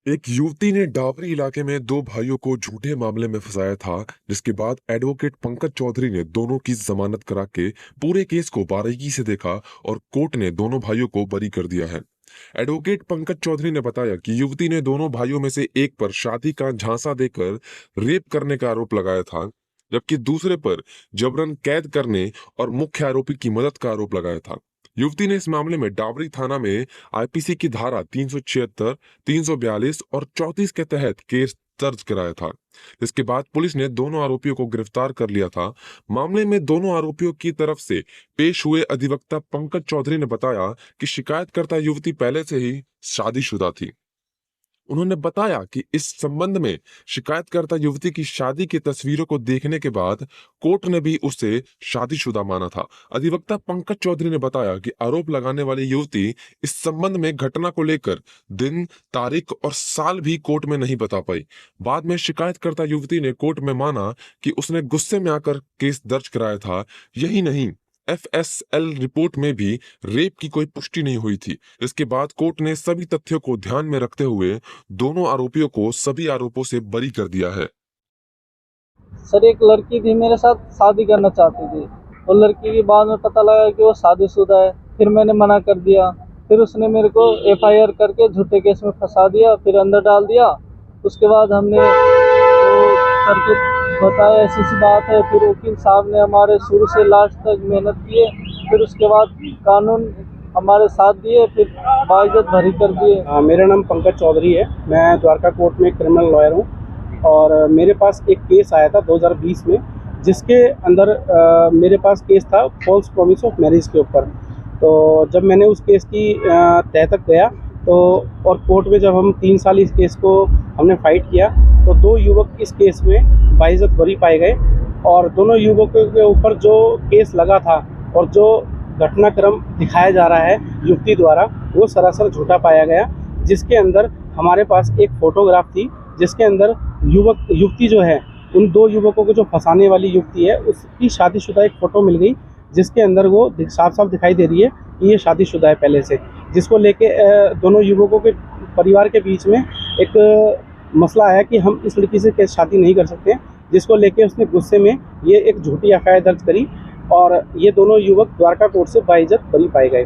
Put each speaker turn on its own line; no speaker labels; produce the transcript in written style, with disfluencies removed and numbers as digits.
एक युवती ने डावरी इलाके में दो भाइयों को झूठे मामले में फंसाया था, जिसके बाद एडवोकेट पंकज चौधरी ने दोनों की जमानत करा के पूरे केस को बारीकी से देखा और कोर्ट ने दोनों भाइयों को बरी कर दिया है। एडवोकेट पंकज चौधरी ने बताया कि युवती ने दोनों भाइयों में से एक पर शादी का झांसा देकर रेप करने का आरोप लगाया था, जबकि दूसरे पर जबरन कैद करने और मुख्य आरोपी की मदद का आरोप लगाया था। युवती ने इस मामले में डावरी थाना में आईपीसी की धारा 376, 342 और 34 के तहत केस दर्ज कराया था। इसके बाद पुलिस ने दोनों आरोपियों को गिरफ्तार कर लिया था। मामले में दोनों आरोपियों की तरफ से पेश हुए अधिवक्ता पंकज चौधरी ने बताया कि शिकायतकर्ता युवती पहले से ही शादीशुदा थी। उन्होंने बताया कि इस संबंध में शिकायतकर्ता युवती की शादी की तस्वीरों को देखने के बाद कोर्ट ने भी उसे शादीशुदा माना था। अधिवक्ता पंकज चौधरी ने बताया कि आरोप लगाने वाली युवती इस संबंध में घटना को लेकर दिन, तारीख और साल भी कोर्ट में नहीं बता पाई। बाद में शिकायतकर्ता युवती ने कोर्ट में माना कि उसने गुस्से में आकर केस दर्ज कराया था। यही नहीं, एफएसएल रिपोर्ट में भी रेप की कोई पुष्टि नहीं हुई थी। इसके बाद कोर्ट ने सभी तथ्यों को ध्यान में रखते हुए दोनों आरोपियों को सभी आरोपों से बरी कर दिया है।
सर, एक लड़की थी मेरे साथ, शादी करना चाहती थी। और लड़की के बाद में पता लगा कि वो शादीशुदा है। फिर मैंने मना कर दिया। फिर उसने मेरे को एफआईआर करके झूठे केस में फंसा दिया, फिर अंदर डाल दिया। उसके बाद हमने वो करके बताया ऐसी सी बात है। फिर वकील साहब ने हमारे शुरू से लास्ट तक मेहनत किए। फिर उसके बाद कानून हमारे साथ दिए, फिर बाइज्जत भरी कर दिए।
मेरा नाम पंकज चौधरी है। मैं द्वारका कोर्ट में क्रिमिनल लॉयर हूँ और मेरे पास एक केस आया था 2020 में, जिसके अंदर मेरे पास केस था फॉल्स प्रॉमिस ऑफ मैरिज के ऊपर। तो जब मैंने उस केस की तह तक गया तो और कोर्ट में जब हम 3 साल इस केस को हमने फाइट किया तो 2 युवक इस केस में बाइज्जत बरी पाए गए। और दोनों युवकों के ऊपर जो केस लगा था और जो घटनाक्रम दिखाया जा रहा है युवती द्वारा, वो सरासर झूठा पाया गया। जिसके अंदर हमारे पास एक फ़ोटोग्राफ थी जिसके अंदर युवती जो है, उन 2 युवकों को जो फंसाने वाली युवती है उसकी शादीशुदा एक फ़ोटो मिल गई, जिसके अंदर वो साफ साफ दिखाई दे रही है कि ये शादीशुदा है पहले से। जिसको लेके दोनों युवकों के परिवार के बीच में एक मसला आया कि हम इस लड़की से कैसे शादी नहीं कर सकते, जिसको लेके उसने गुस्से में ये एक झूठी एफआईआर दर्ज करी और ये दोनों युवक द्वारका कोर्ट से बाइज्जत बरी पाए गए।